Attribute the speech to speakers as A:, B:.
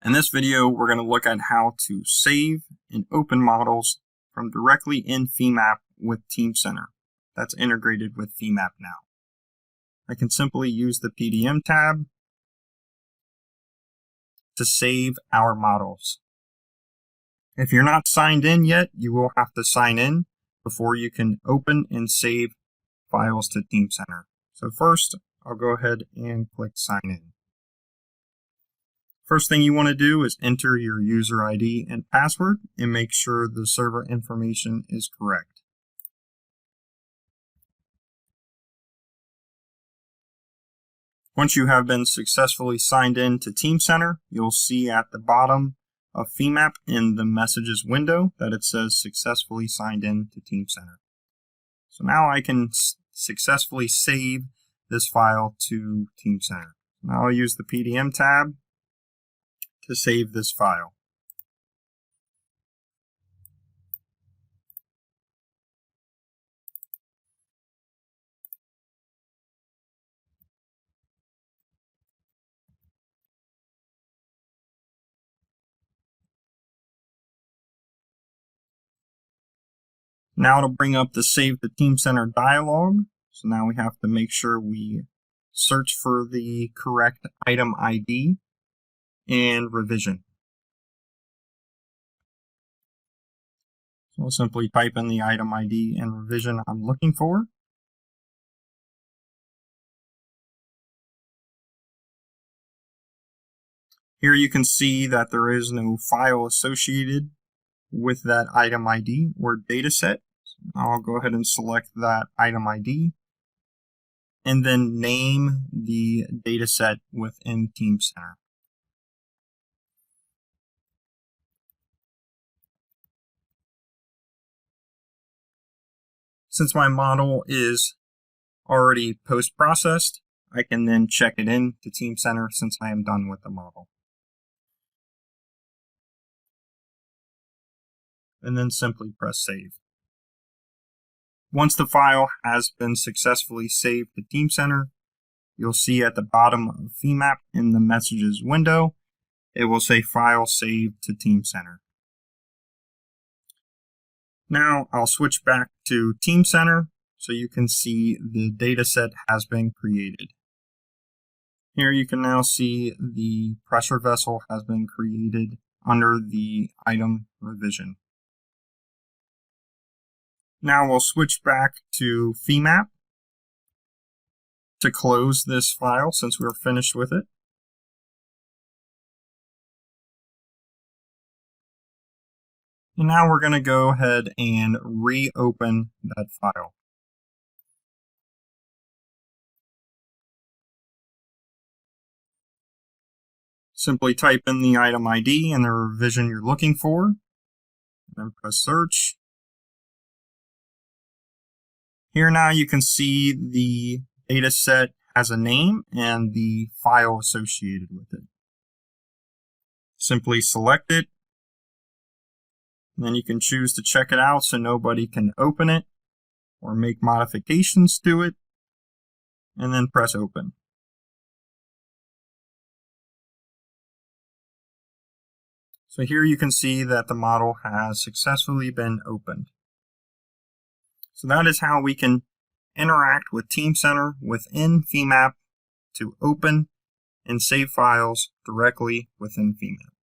A: In this video, we're going to look at how to save and open models from directly in Femap with Teamcenter. That's integrated with Femap now. I can simply use the PDM tab to save our models. If you're not signed in yet, you will have to sign in before you can open and save files to Teamcenter. So first, I'll go ahead and click sign in. First thing you want to do is enter your user ID and password and make sure the server information is correct. Once you have been successfully signed in to Teamcenter, you'll see at the bottom of Femap in the messages window that it says successfully signed in to Teamcenter. So now I can successfully save this file to Teamcenter. Now I'll use the PDM tab to save this file. Now it'll bring up the Save to Teamcenter dialog. So now we have to make sure we search for the correct item ID and revision. So I'll simply type in the item ID and revision I'm looking for. Here you can see that there is no file associated with that item ID or dataset. I'll go ahead and select that item ID and then name the dataset within Teamcenter. Since my model is already post-processed, I can then check it in to Teamcenter since I am done with the model. And then simply press save. Once the file has been successfully saved to Teamcenter, you'll see at the bottom of Femap in the messages window, it will say file saved to Teamcenter. Now I'll switch back to Teamcenter so you can see the dataset has been created. Here you can now see the pressure vessel has been created under the item revision. Now we'll switch back to Femap to close this file since we're finished with it. And now we're going to go ahead and reopen that file. Simply type in the item ID and the revision you're looking for, then press search. Here now you can see the dataset has a name and the file associated with it. Simply select it, and then you can choose to check it out so nobody can open it or make modifications to it, and then press open. So here you can see that the model has successfully been opened. So that is how we can interact with Teamcenter within Femap to open and save files directly within Femap.